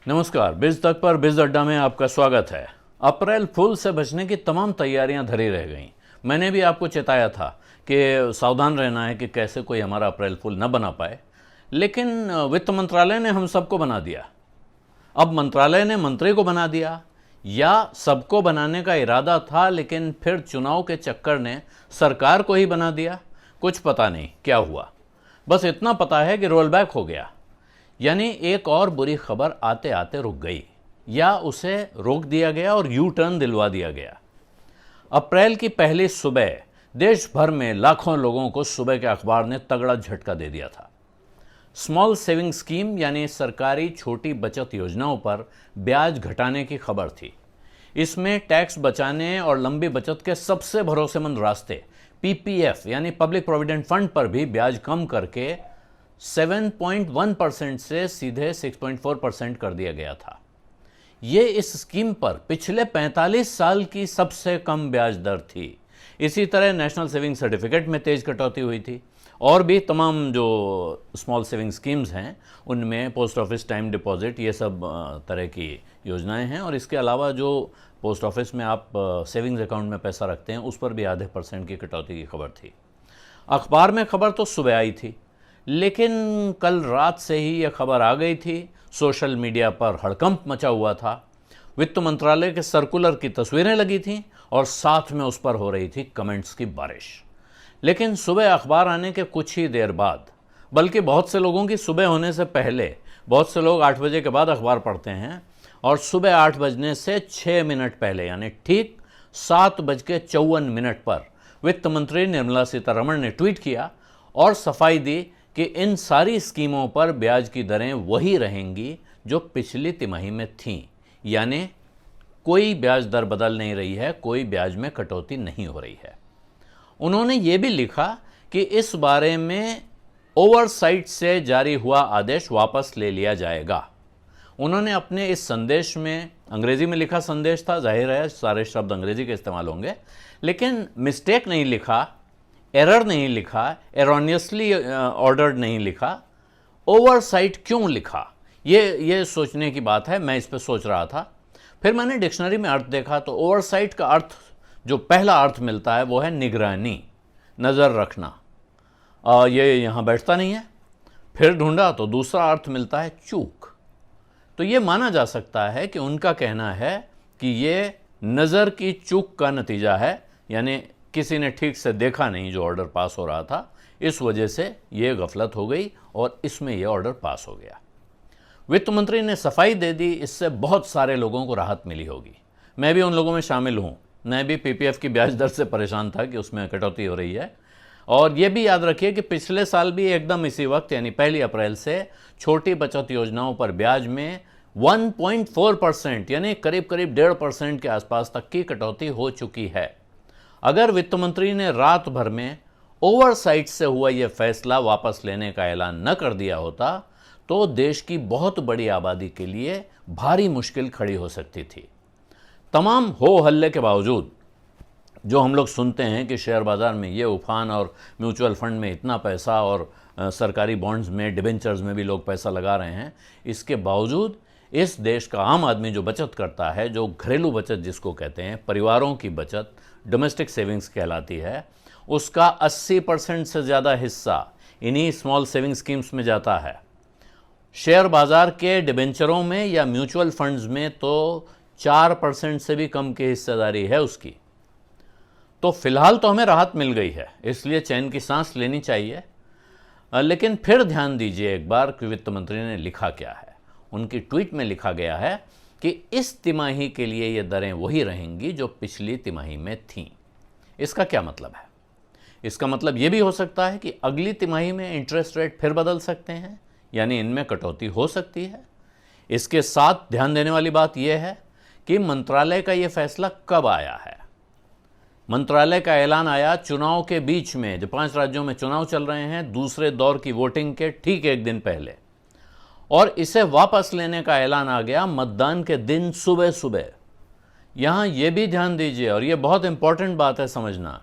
नमस्कार, बिज तक पर बिज अड्डा में आपका स्वागत है। अप्रैल फूल से बचने की तमाम तैयारियां धरी रह गईं। मैंने भी आपको चेताया था कि सावधान रहना है कि कैसे कोई हमारा अप्रैल फूल न बना पाए, लेकिन वित्त मंत्रालय ने हम सबको बना दिया। अब मंत्रालय ने मंत्री को बना दिया, या सबको बनाने का इरादा था लेकिन फिर चुनाव के चक्कर ने सरकार को ही बना दिया। कुछ पता नहीं क्या हुआ, बस इतना पता है कि रोल बैक हो गया, यानी एक और बुरी खबर आते आते रुक गई, या उसे रोक दिया गया और यू टर्न दिलवा दिया गया। अप्रैल की पहली सुबह देश भर में लाखों लोगों को सुबह के अखबार ने तगड़ा झटका दे दिया था। स्मॉल सेविंग स्कीम यानी सरकारी छोटी बचत योजनाओं पर ब्याज घटाने की खबर थी। इसमें टैक्स बचाने और लंबी बचत के सबसे भरोसेमंद रास्ते पीपीएफ यानी पब्लिक प्रोविडेंट फंड पर भी ब्याज कम करके 7.1% से सीधे 6.4% कर दिया गया था। ये इस स्कीम पर पिछले 45 साल की सबसे कम ब्याज दर थी। इसी तरह नेशनल सेविंग सर्टिफिकेट में तेज कटौती हुई थी, और भी तमाम जो स्मॉल सेविंग स्कीम्स हैं उनमें पोस्ट ऑफिस टाइम डिपॉजिट, ये सब तरह की योजनाएं हैं। और इसके अलावा जो पोस्ट ऑफिस में आप सेविंग्स अकाउंट में पैसा रखते हैं उस पर भी आधे % की कटौती की खबर थी। अखबार में खबर तो सुबह आई थी, लेकिन कल रात से ही यह खबर आ गई थी। सोशल मीडिया पर हड़कंप मचा हुआ था। वित्त मंत्रालय के सर्कुलर की तस्वीरें लगी थीं और साथ में उस पर हो रही थी कमेंट्स की बारिश। लेकिन सुबह अखबार आने के कुछ ही देर बाद, बल्कि बहुत से लोगों की सुबह होने से पहले, बहुत से लोग 8 बजे के बाद अखबार पढ़ते हैं, और सुबह 8 बजने से 6 मिनट पहले यानी ठीक 7:54 पर वित्त मंत्री निर्मला सीतारमण ने ट्वीट किया और सफाई दी कि इन सारी स्कीमों पर ब्याज की दरें वही रहेंगी जो पिछली तिमाही में थीं, यानी कोई ब्याज दर बदल नहीं रही है, कोई ब्याज में कटौती नहीं हो रही है। उन्होंने ये भी लिखा कि इस बारे में ओवरसाइट से जारी हुआ आदेश वापस ले लिया जाएगा। उन्होंने अपने इस संदेश में, अंग्रेजी में लिखा संदेश था, जाहिर है सारे शब्द अंग्रेजी के इस्तेमाल होंगे, लेकिन मिस्टेक नहीं लिखा, एरर नहीं लिखा, एरोनियसली ऑर्डर्ड नहीं लिखा। ओवरसाइट क्यों लिखा, ये सोचने की बात है। मैं इस पर सोच रहा था, फिर मैंने डिक्शनरी में अर्थ देखा तो ओवरसाइट का अर्थ, जो पहला अर्थ मिलता है वो है निगरानी, नज़र रखना। ये यहाँ बैठता नहीं है। फिर ढूंढा तो दूसरा अर्थ मिलता है चूक। तो ये माना जा सकता है कि उनका कहना है कि ये नज़र की चूक का नतीजा है, यानी किसी ने ठीक से देखा नहीं जो ऑर्डर पास हो रहा था, इस वजह से ये गफलत हो गई और इसमें यह ऑर्डर पास हो गया। वित्त मंत्री ने सफाई दे दी, इससे बहुत सारे लोगों को राहत मिली होगी। मैं भी उन लोगों में शामिल हूँ। मैं भी पीपीएफ की ब्याज दर से परेशान था कि उसमें कटौती हो रही है। और ये भी याद रखिए कि पिछले साल भी एकदम इसी वक्त यानी 1 अप्रैल से छोटी बचत योजनाओं पर ब्याज में 1.4% यानी करीब 1.5% के आसपास तक की कटौती हो चुकी है। अगर वित्त मंत्री ने रात भर में ओवरसाइट से हुआ यह फैसला वापस लेने का ऐलान न कर दिया होता तो देश की बहुत बड़ी आबादी के लिए भारी मुश्किल खड़ी हो सकती थी। तमाम हो हल्ले के बावजूद जो हम लोग सुनते हैं कि शेयर बाजार में ये उफान और म्यूचुअल फंड में इतना पैसा और सरकारी बॉन्ड्स में, डिबेंचर्स में भी लोग पैसा लगा रहे हैं, इसके बावजूद इस देश का आम आदमी जो बचत करता है, जो घरेलू बचत जिसको कहते हैं, परिवारों की बचत, डोमेस्टिक सेविंग्स कहलाती है, उसका 80% से ज़्यादा हिस्सा इन्हीं स्मॉल सेविंग स्कीम्स में जाता है। शेयर बाजार के डिबेंचरों में या म्यूचुअल फंड्स में तो 4% से भी कम की हिस्सेदारी है उसकी। तो फिलहाल तो हमें राहत मिल गई है, इसलिए चैन की सांस लेनी चाहिए। लेकिन फिर ध्यान दीजिए एक बार कि वित्त मंत्री ने लिखा क्या है। उनकी ट्वीट में लिखा गया है कि इस तिमाही के लिए ये दरें वही रहेंगी जो पिछली तिमाही में थीं। इसका क्या मतलब है? इसका मतलब ये भी हो सकता है कि अगली तिमाही में इंटरेस्ट रेट फिर बदल सकते हैं, यानी इनमें कटौती हो सकती है। इसके साथ ध्यान देने वाली बात यह है कि मंत्रालय का यह फैसला कब आया है। मंत्रालय का ऐलान आया चुनाव के बीच में, जो 5 राज्यों में चुनाव चल रहे हैं, दूसरे दौर की वोटिंग के ठीक एक दिन पहले, और इसे वापस लेने का ऐलान आ गया मतदान के दिन सुबह सुबह। यहां यह भी ध्यान दीजिए, और यह बहुत इंपॉर्टेंट बात है समझना,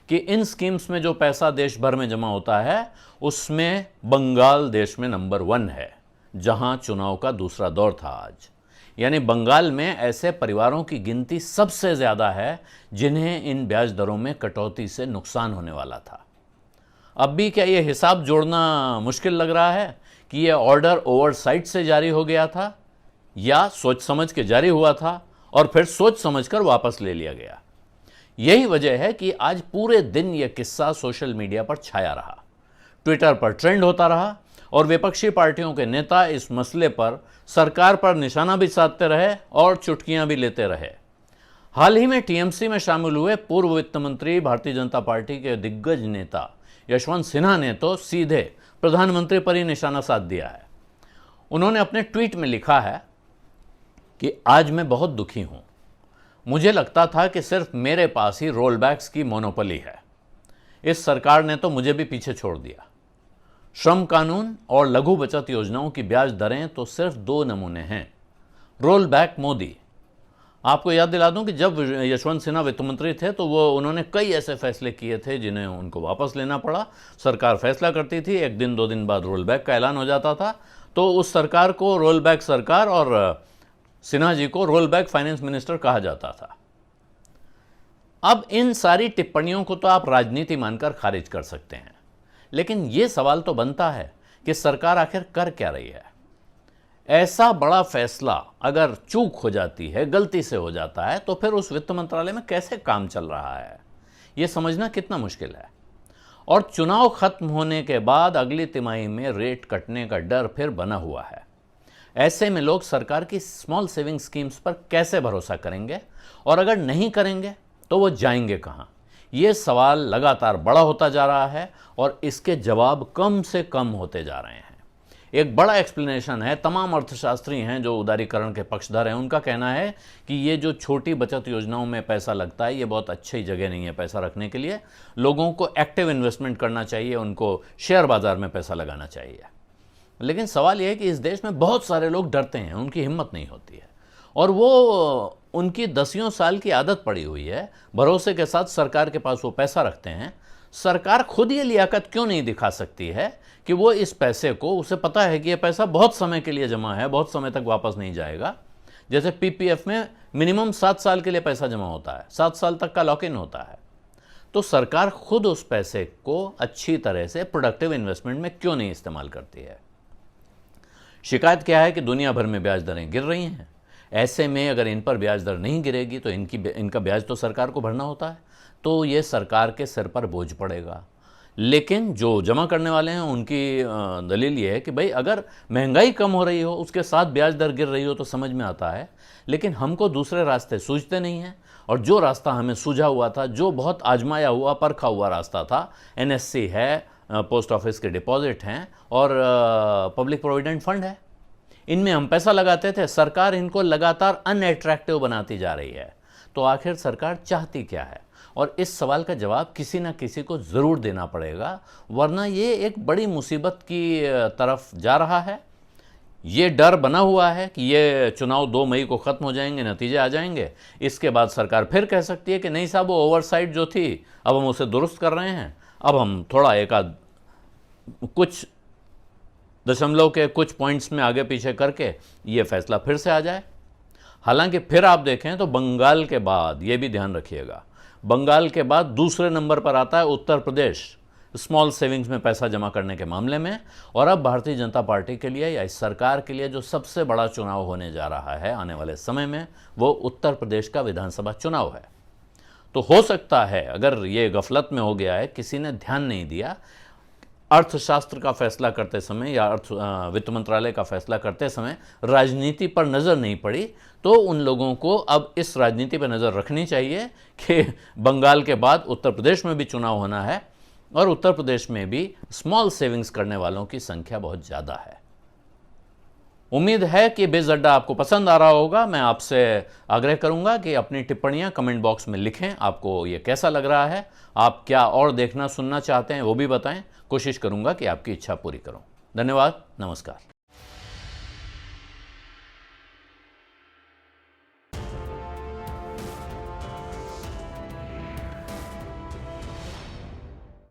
कि इन स्कीम्स में जो पैसा देश भर में जमा होता है उसमें बंगाल देश में नंबर 1 है। जहां चुनाव का दूसरा दौर था आज। यानी बंगाल में ऐसे परिवारों की गिनती सबसे ज़्यादा है जिन्हें इन ब्याज दरों में कटौती से नुकसान होने वाला था। अब भी क्या ये हिसाब जोड़ना मुश्किल लग रहा है कि ये ऑर्डर ओवरसाइट से जारी हो गया था या सोच समझ के जारी हुआ था और फिर सोच समझकर वापस ले लिया गया। यही वजह है कि आज पूरे दिन यह किस्सा सोशल मीडिया पर छाया रहा, ट्विटर पर ट्रेंड होता रहा और विपक्षी पार्टियों के नेता इस मसले पर सरकार पर निशाना भी साधते रहे और चुटकियां भी लेते रहे। हाल ही में टीएमसी में शामिल हुए पूर्व वित्त मंत्री, भारतीय जनता पार्टी के दिग्गज नेता यशवंत सिन्हा ने तो सीधे प्रधानमंत्री पर ही निशाना साध दिया है। उन्होंने अपने ट्वीट में लिखा है कि आज मैं बहुत दुखी हूं। मुझे लगता था कि सिर्फ मेरे पास ही रोलबैक्स की मोनोपोली है। इस सरकार ने तो मुझे भी पीछे छोड़ दिया। श्रम कानून और लघु बचत योजनाओं की ब्याज दरें तो सिर्फ 2 नमूने हैं। रोलबैक मोदी। आपको याद दिला दूं कि जब यशवंत सिन्हा वित्त मंत्री थे तो उन्होंने कई ऐसे फैसले किए थे जिन्हें उनको वापस लेना पड़ा। सरकार फैसला करती थी, 1 दिन 2 दिन बाद रोलबैक का ऐलान हो जाता था, तो उस सरकार को रोलबैक सरकार और सिन्हा जी को रोलबैक फाइनेंस मिनिस्टर कहा जाता था। अब इन सारी टिप्पणियों को तो आप राजनीति मानकर खारिज कर सकते हैं, लेकिन यह सवाल तो बनता है कि सरकार आखिर कर क्या रही है। ऐसा बड़ा फैसला अगर चूक हो जाती है, गलती से हो जाता है, तो फिर उस वित्त मंत्रालय में कैसे काम चल रहा है, यह समझना कितना मुश्किल है। और चुनाव खत्म होने के बाद अगली तिमाही में रेट कटने का डर फिर बना हुआ है। ऐसे में लोग सरकार की स्मॉल सेविंग स्कीम्स पर कैसे भरोसा करेंगे, और अगर नहीं करेंगे तो वो जाएंगे कहां? ये सवाल लगातार बड़ा होता जा रहा है और इसके जवाब कम से कम होते जा रहे हैं। एक बड़ा एक्सप्लेनेशन है, तमाम अर्थशास्त्री हैं जो उदारीकरण के पक्षधर हैं, उनका कहना है कि ये जो छोटी बचत योजनाओं में पैसा लगता है, ये बहुत अच्छी जगह नहीं है पैसा रखने के लिए। लोगों को एक्टिव इन्वेस्टमेंट करना चाहिए, उनको शेयर बाजार में पैसा लगाना चाहिए। लेकिन सवाल यह है कि इस देश में बहुत सारे लोग डरते हैं, उनकी हिम्मत नहीं होती है, और वो उनकी 10 साल की आदत पड़ी हुई है, भरोसे के साथ सरकार के पास वो पैसा रखते हैं। सरकार खुद ये लियाकत क्यों नहीं दिखा सकती है कि वो इस पैसे को, उसे पता है कि ये पैसा बहुत समय के लिए जमा है, बहुत समय तक वापस नहीं जाएगा। जैसे पीपीएफ में मिनिमम 7 साल के लिए पैसा जमा होता है, 7 साल तक का लॉक इन होता है। तो सरकार खुद उस पैसे को अच्छी तरह से प्रोडक्टिव इन्वेस्टमेंट में क्यों नहीं इस्तेमाल करती है? शिकायत क्या है कि दुनिया भर में ब्याज दरें गिर रही हैं। ऐसे में अगर इन पर ब्याज दर नहीं गिरेगी तो इनका ब्याज तो सरकार को भरना होता है, तो ये सरकार के सिर पर बोझ पड़ेगा। लेकिन जो जमा करने वाले हैं उनकी दलील ये है कि भाई अगर महंगाई कम हो रही हो, उसके साथ ब्याज दर गिर रही हो तो समझ में आता है, लेकिन हमको दूसरे रास्ते सूझते नहीं हैं। और जो रास्ता हमें सूझा हुआ था, जो बहुत आजमाया हुआ, परखा हुआ रास्ता था, एनएससी है, पोस्ट ऑफिस के डिपॉजिट हैं और पब्लिक प्रोविडेंट फंड है, इनमें हम पैसा लगाते थे। सरकार इनको लगातार अनअट्रैक्टिव बनाती जा रही है। तो आखिर सरकार चाहती क्या है? और इस सवाल का जवाब किसी ना किसी को ज़रूर देना पड़ेगा, वरना ये एक बड़ी मुसीबत की तरफ जा रहा है। ये डर बना हुआ है कि ये चुनाव 2 मई को ख़त्म हो जाएंगे, नतीजे आ जाएंगे, इसके बाद सरकार फिर कह सकती है कि नहीं साहब, वो ओवरसाइट जो थी अब हम उसे दुरुस्त कर रहे हैं, अब हम थोड़ा एकाध कुछ दशमलव के कुछ पॉइंट्स में आगे पीछे करके ये फैसला फिर से आ जाए। हालांकि फिर आप देखें तो बंगाल के बाद, ये भी ध्यान रखिएगा, बंगाल के बाद दूसरे नंबर पर आता है उत्तर प्रदेश स्मॉल सेविंग्स में पैसा जमा करने के मामले में। और अब भारतीय जनता पार्टी के लिए या इस सरकार के लिए जो सबसे बड़ा चुनाव होने जा रहा है आने वाले समय में, वो उत्तर प्रदेश का विधानसभा चुनाव है। तो हो सकता है अगर ये गफलत में हो गया है, किसी ने ध्यान नहीं दिया, अर्थशास्त्र का फैसला करते समय या वित्त मंत्रालय का फैसला करते समय राजनीति पर नज़र नहीं पड़ी, तो उन लोगों को अब इस राजनीति पर नज़र रखनी चाहिए कि बंगाल के बाद उत्तर प्रदेश में भी चुनाव होना है और उत्तर प्रदेश में भी स्मॉल सेविंग्स करने वालों की संख्या बहुत ज़्यादा है। उम्मीद है कि बिज़ अड्डा आपको पसंद आ रहा होगा। मैं आपसे आग्रह करूंगा कि अपनी टिप्पणियां कमेंट बॉक्स में लिखें। आपको ये कैसा लग रहा है, आप क्या और देखना सुनना चाहते हैं वो भी बताएं। कोशिश करूंगा कि आपकी इच्छा पूरी करूं। धन्यवाद, नमस्कार।